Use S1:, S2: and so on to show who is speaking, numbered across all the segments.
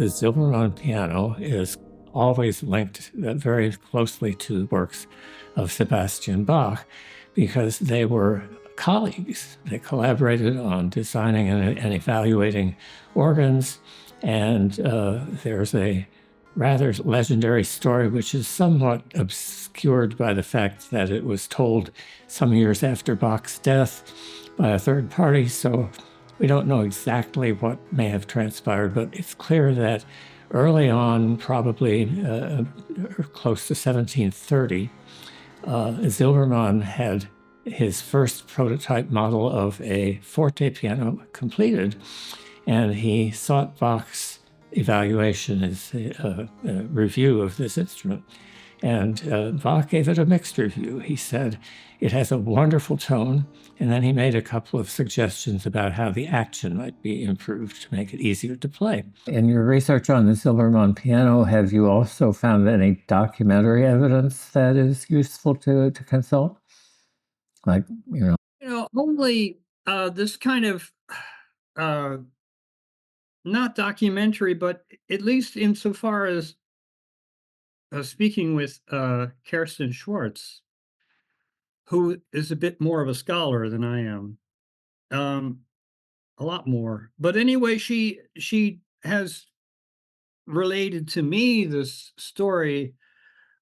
S1: The Silbermann piano is always linked very closely to works of Sebastian Bach because they were colleagues. They collaborated on designing and evaluating organs, and there's a rather legendary story which is somewhat obscured by the fact that it was told some years after Bach's death by a third party, so we don't know exactly what may have transpired, but it's clear that early on, probably close to 1730, Silbermann had his first prototype model of a forte piano completed, and he sought Bach's evaluation, his review of this instrument. And Bach gave it a mixed review. He said, it has a wonderful tone, and then he made a couple of suggestions about how the action might be improved to make it easier to play. In your research on the Silbermann piano, have you also found any documentary evidence that is useful to consult? Like,
S2: only this kind of not documentary, but at least insofar as speaking with Kirsten Schwartz, who is a bit more of a scholar than I am, a lot more. But anyway, she has related to me this story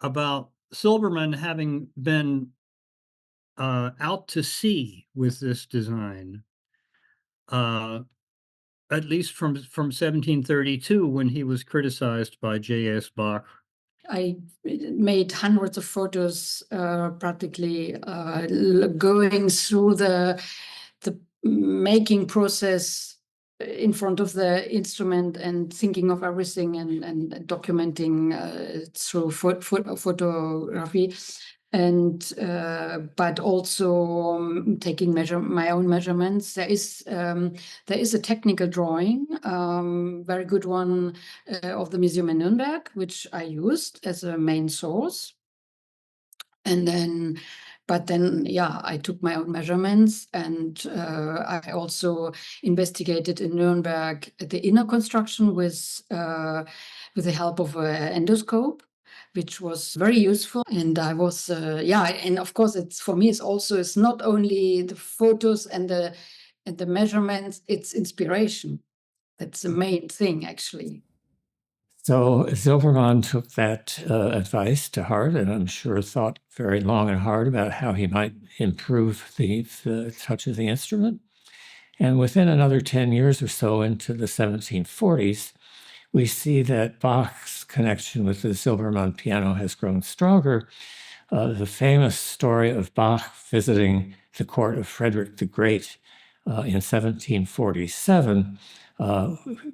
S2: about Silbermann having been out to sea with this design, at least from 1732, when he was criticized by J.S. Bach.
S3: I made hundreds of photos, practically going through the making process in front of the instrument and thinking of everything and documenting through photography. And but also taking my own measurements. There is a technical drawing, very good one, of the museum in Nuremberg, which I used as a main source. And then, I took my own measurements, and I also investigated in Nuremberg the inner construction with the help of an endoscope, which was very useful. And I was, and of course, it's not only the photos and the measurements, it's inspiration. That's the main thing, actually.
S1: So Silbermann took that advice to heart, and I'm sure thought very long and hard about how he might improve the touch of the instrument. And within another 10 years or so into the 1740s, we see that Bach's connection with the Silbermann piano has grown stronger. The famous story of Bach visiting the court of Frederick the Great in 1747,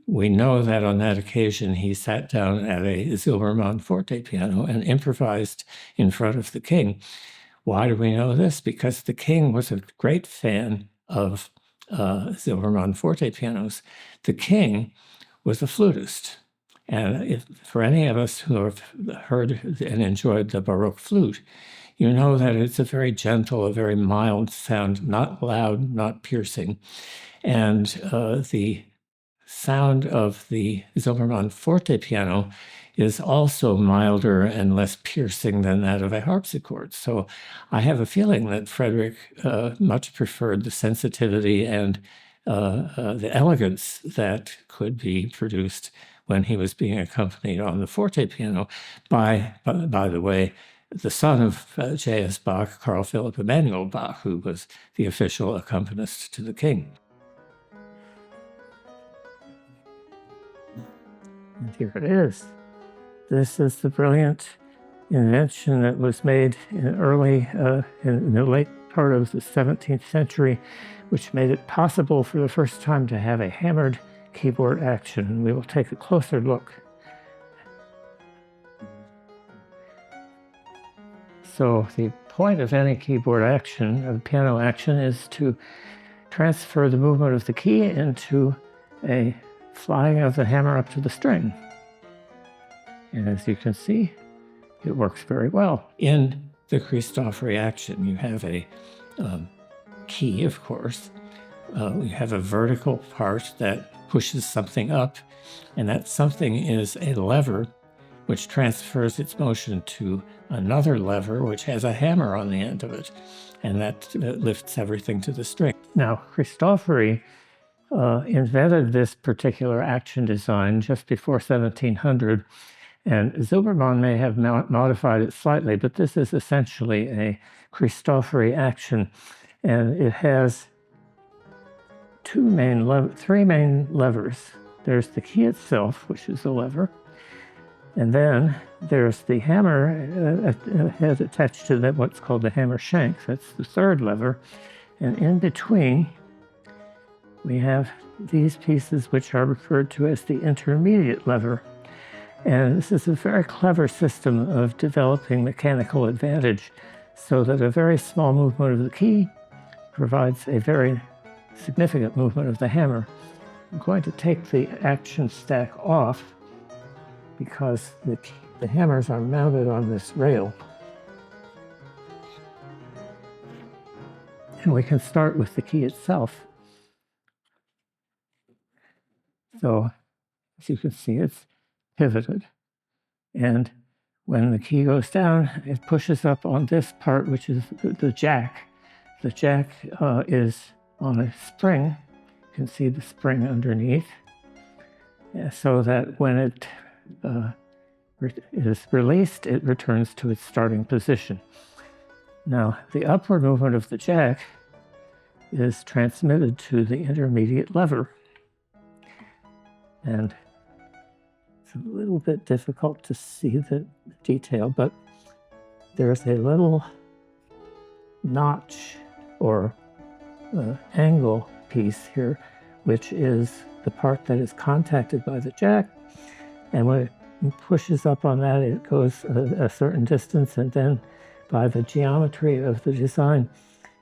S1: we know that on that occasion he sat down at a Silbermann forte piano and improvised in front of the king. Why do we know this? Because the king was a great fan of Silbermann forte pianos. The king was a flutist. And for any of us who have heard and enjoyed the Baroque flute, you know that it's a very gentle, a very mild sound, not loud, not piercing. And the sound of the Silbermann forte piano is also milder and less piercing than that of a harpsichord. So I have a feeling that Frederick much preferred the sensitivity and the elegance that could be produced when he was being accompanied on the forte piano by the way, the son of J.S. Bach, Carl Philipp Emanuel Bach, who was the official accompanist to the king. And here it is. This is the brilliant invention that was made in the late part of the 17th century, which made it possible for the first time to have a hammered keyboard action. We will take a closer look. So the point of any keyboard action, of piano action, is to transfer the movement of the key into a flying of the hammer up to the string. And as you can see, it works very well. In the Cristofori action, you have a key, of course. We have a vertical part that pushes something up, and that something is a lever which transfers its motion to another lever which has a hammer on the end of it, and that lifts everything to the string. Now, Cristofori invented this particular action design just before 1700, and Silbermann may have modified it slightly, but this is essentially a Cristofori action, and it has three main levers. There's the key itself, which is a lever, and then there's the hammer head attached to that, what's called the hammer shank. That's the third lever, and in between we have these pieces which are referred to as the intermediate lever. And this is a very clever system of developing mechanical advantage so that a very small movement of the key provides a very significant movement of the hammer. I'm going to take the action stack off because the hammers are mounted on this rail. And we can start with the key itself. So, as you can see, it's pivoted. And when the key goes down, it pushes up on this part, which is the jack. The jack is on a spring. You can see the spring underneath. So that when it is released, it returns to its starting position. Now, the upward movement of the jack is transmitted to the intermediate lever. And it's a little bit difficult to see the detail, but there's a little notch or angle piece here, which is the part that is contacted by the jack. And when it pushes up on that, it goes a certain distance, and then by the geometry of the design,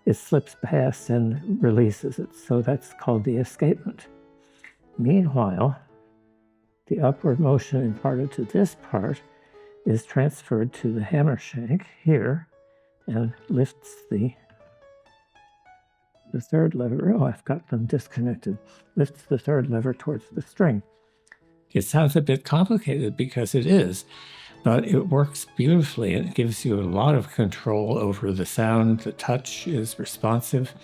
S1: it slips past and releases it. So that's called the escapement. Meanwhile, the upward motion imparted to this part is transferred to the hammer shank here and lifts the third lever. Oh, I've got them disconnected. Lifts the third lever towards the string. It sounds a bit complicated because it is, but it works beautifully. It gives you a lot of control over the sound. The touch is responsive.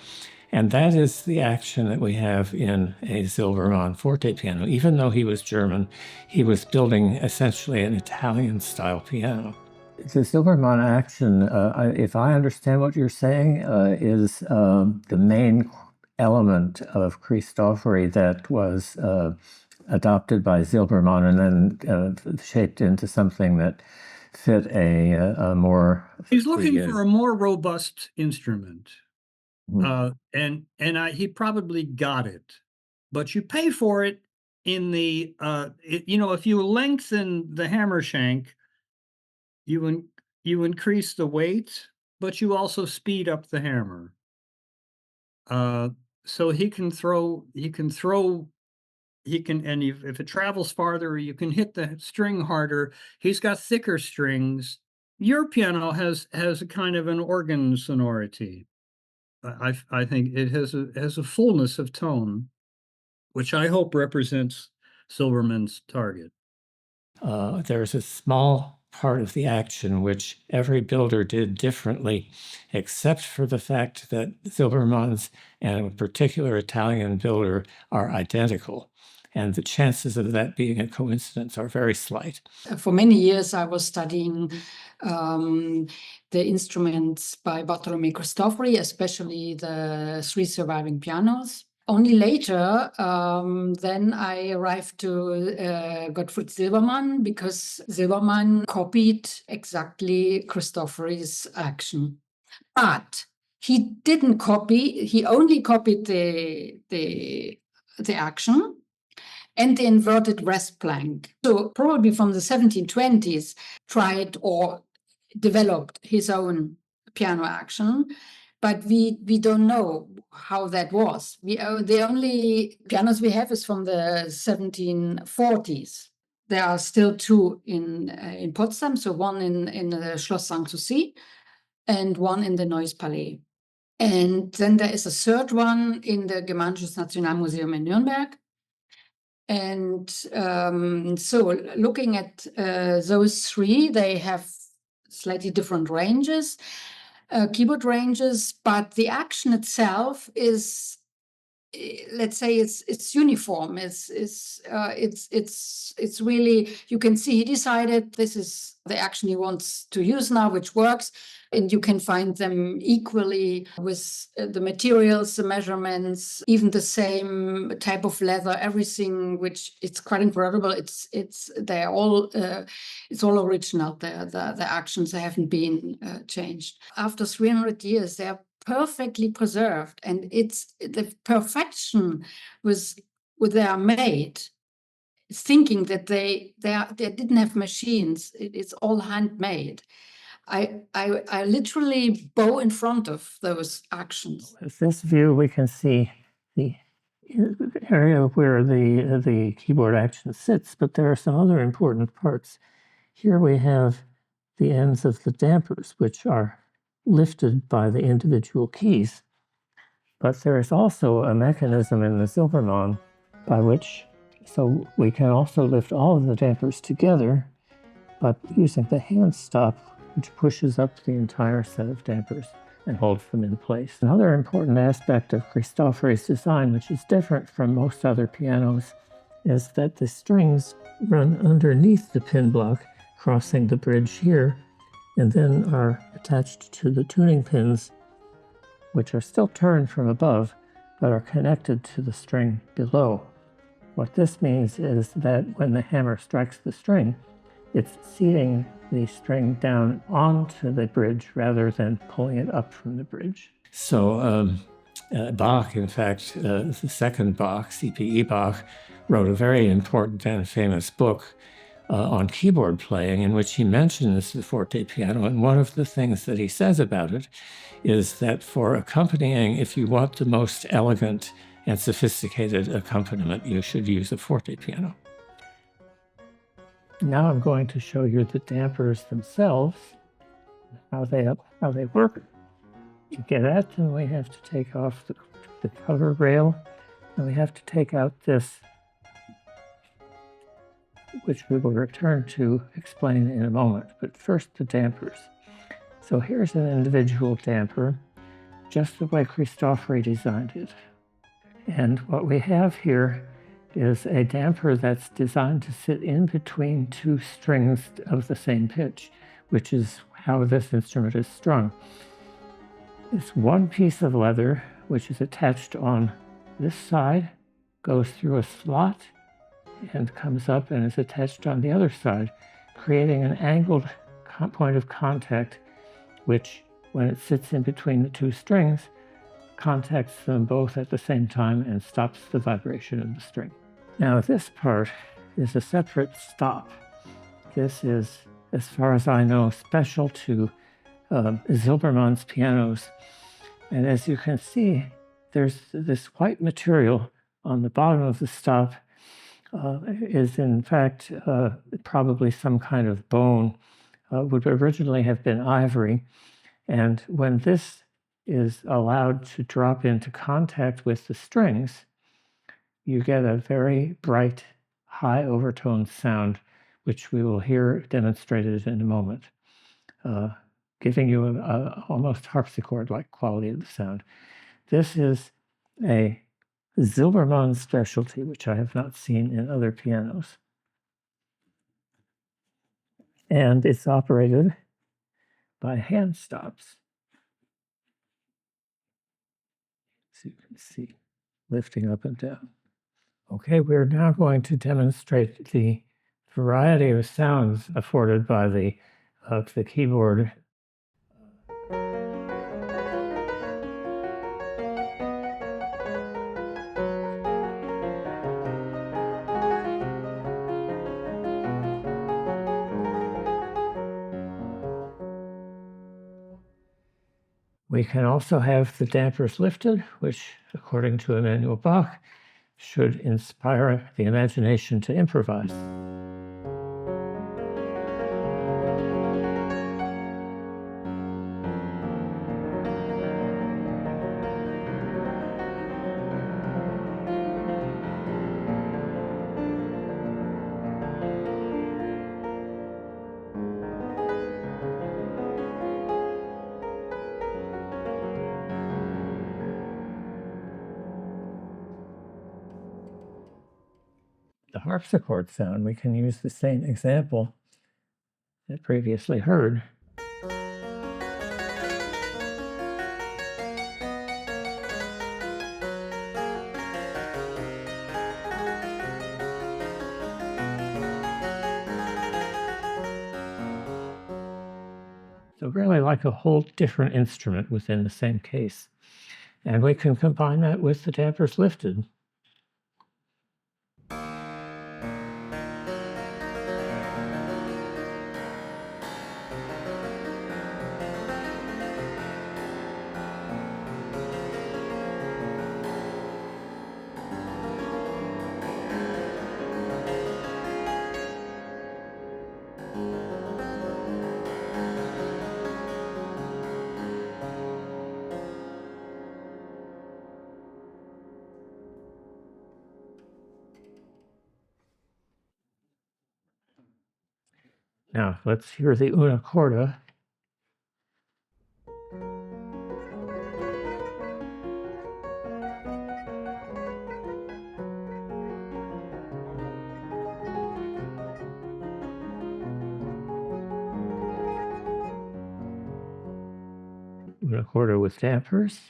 S1: And that is the action that we have in a Silbermann forte piano. Even though he was German, he was building essentially an Italian-style piano. The Silbermann action, if I understand what you're saying, is the main element of Cristofori that was adopted by Silbermann and then shaped into something that fit a more...
S2: He's looking for a more robust instrument. He probably got it, but you pay for it in the, if you lengthen the hammer shank, you increase the weight, but you also speed up the hammer. So if it travels farther, you can hit the string harder. He's got thicker strings. Your piano has a kind of an organ sonority. I think it has a fullness of tone, which I hope represents Silbermann's target.
S1: There's a small part of the action which every builder did differently, except for the fact that Silbermann's and a particular Italian builder are identical. And the chances of that being a coincidence are very slight.
S3: For many years, I was studying the instruments by Bartolome Cristofori, especially the 3 surviving pianos. Only later, then I arrived to Gottfried Silbermann, because Silbermann copied exactly Cristofori's action. But he didn't copy, he only copied the action and the inverted rest plank. So probably from the 1720s, tried or developed his own piano action, but we don't know how that was. The only pianos we have is from the 1740s. There are still 2 in Potsdam, so one in the Schloss Sanssouci and one in the Neues Palais. And then there is a third one in the Germanisches Nationalmuseum in Nuremberg. And so looking at those three, they have slightly different ranges, keyboard ranges, but the action itself is, let's say, it's uniform. It's really, you can see he decided this is the action he wants to use now, which works, and you can find them equally with the materials, the measurements, even the same type of leather, everything, which it's quite incredible. They're all it's all original. The actions, they haven't been changed. After 300 years, they're perfectly preserved, and it's the perfection with they are made, thinking that they didn't have machines. It's all handmade. I literally bow in front of those actions.
S1: With this view, we can see the area where the keyboard action sits, but there are some other important parts. Here we have the ends of the dampers, which are lifted by the individual keys. But there is also a mechanism in the Silbermann by which, so we can also lift all of the dampers together, but using the hand stop, which pushes up the entire set of dampers and holds them in place. Another important aspect of Cristofori's design, which is different from most other pianos, is that the strings run underneath the pin block, crossing the bridge here, and then are attached to the tuning pins, which are still turned from above, but are connected to the string below. What this means is that when the hammer strikes the string, it's seating the string down onto the bridge rather than pulling it up from the bridge. So Bach, in fact, the second Bach, CPE Bach, wrote a very important and famous book on keyboard playing, in which he mentions the forte piano. And one of the things that he says about it is that for accompanying, if you want the most elegant and sophisticated accompaniment, you should use a forte piano. Now I'm going to show you the dampers themselves, how they work. To get at them, we have to take off the cover rail, and we have to take out this, which we will return to explain in a moment. But first, the dampers. So here's an individual damper, just the way Cristofori designed it. And what we have here is a damper that's designed to sit in between two strings of the same pitch, which is how this instrument is strung. It's one piece of leather, which is attached on this side, goes through a slot, and comes up and is attached on the other side, creating an angled point of contact, which, when it sits in between the two strings, contacts them both at the same time and stops the vibration of the string. Now, this part is a separate stop. This is, as far as I know, special to Silbermann's pianos. And as you can see, there's this white material on the bottom of the stop is in fact probably some kind of bone, would originally have been ivory. And when this is allowed to drop into contact with the strings, you get a very bright, high overtone sound, which we will hear demonstrated in a moment, giving you a almost harpsichord-like quality of the sound. This is a Silbermann specialty, which I have not seen in other pianos. And it's operated by hand stops. So you can see lifting up and down. Okay, we're now going to demonstrate the variety of sounds afforded by the keyboard. We can also have the dampers lifted, which, according to Emanuel Bach, should inspire the imagination to improvise. harpsichord sound, we can use the same example that previously heard. So really like a whole different instrument within the same case. And we can combine that with the dampers lifted. Now, let's hear the una corda. Una corda with dampers.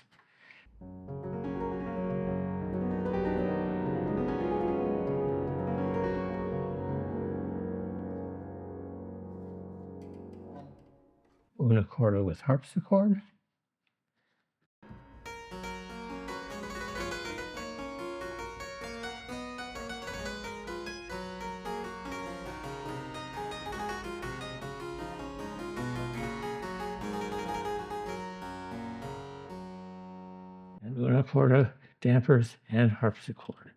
S1: Una corda with harpsichord. And una corda, dampers, and harpsichord.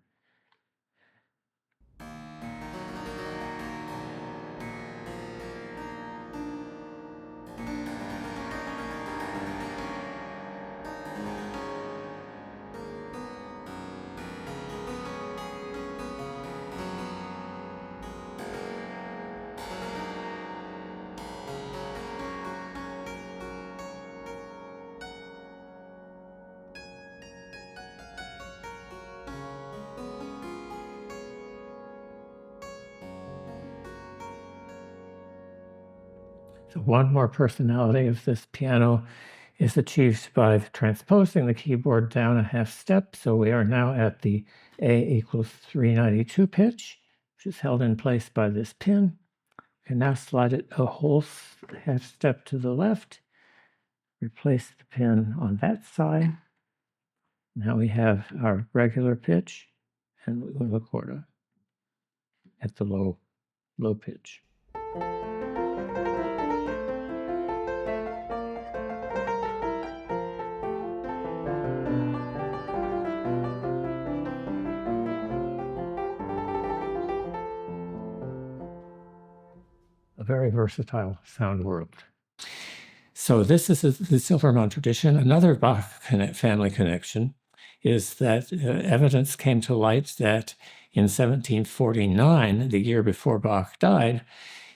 S1: So one more personality of this piano is achieved by transposing the keyboard down a half step. So we are now at the A equals 392 pitch, which is held in place by this pin. We can now slide it a whole half step to the left, replace the pin on that side. Now we have our regular pitch and una corda at the low pitch. A very versatile sound world. So this is the Silbermann tradition. Another Bach family connection is that evidence came to light that in 1749, the year before Bach died,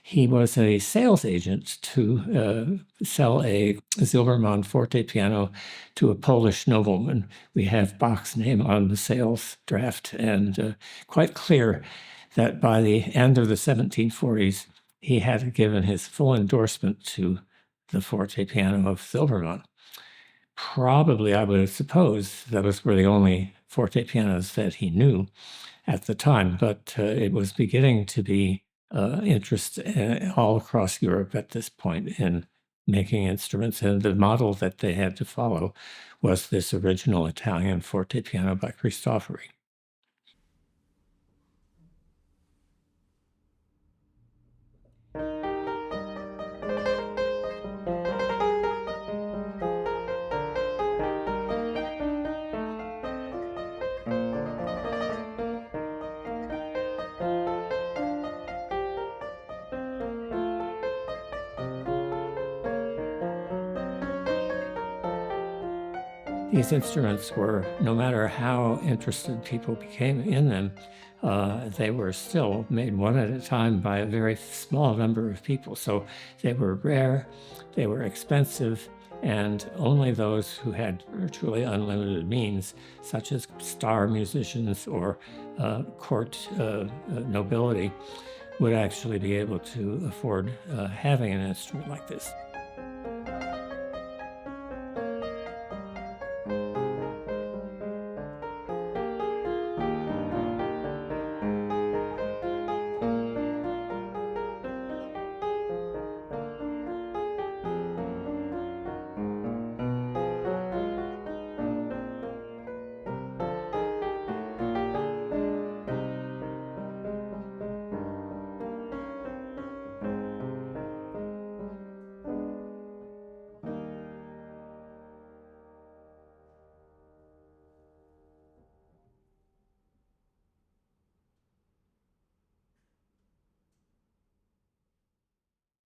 S1: he was a sales agent to sell a Silbermann forte piano to a Polish nobleman. We have Bach's name on the sales draft, and quite clear that by the end of the 1740s, he had given his full endorsement to the forte piano of Silbermann. Probably, I would suppose, those were the only forte pianos that he knew at the time, but it was beginning to be interest all across Europe at this point in making instruments, and the model that they had to follow was this original Italian forte piano by Cristofori. These instruments were, no matter how interested people became in them, they were still made one at a time by a very small number of people. So they were rare, they were expensive, and only those who had virtually unlimited means, such as star musicians or court nobility, would actually be able to afford having an instrument like this.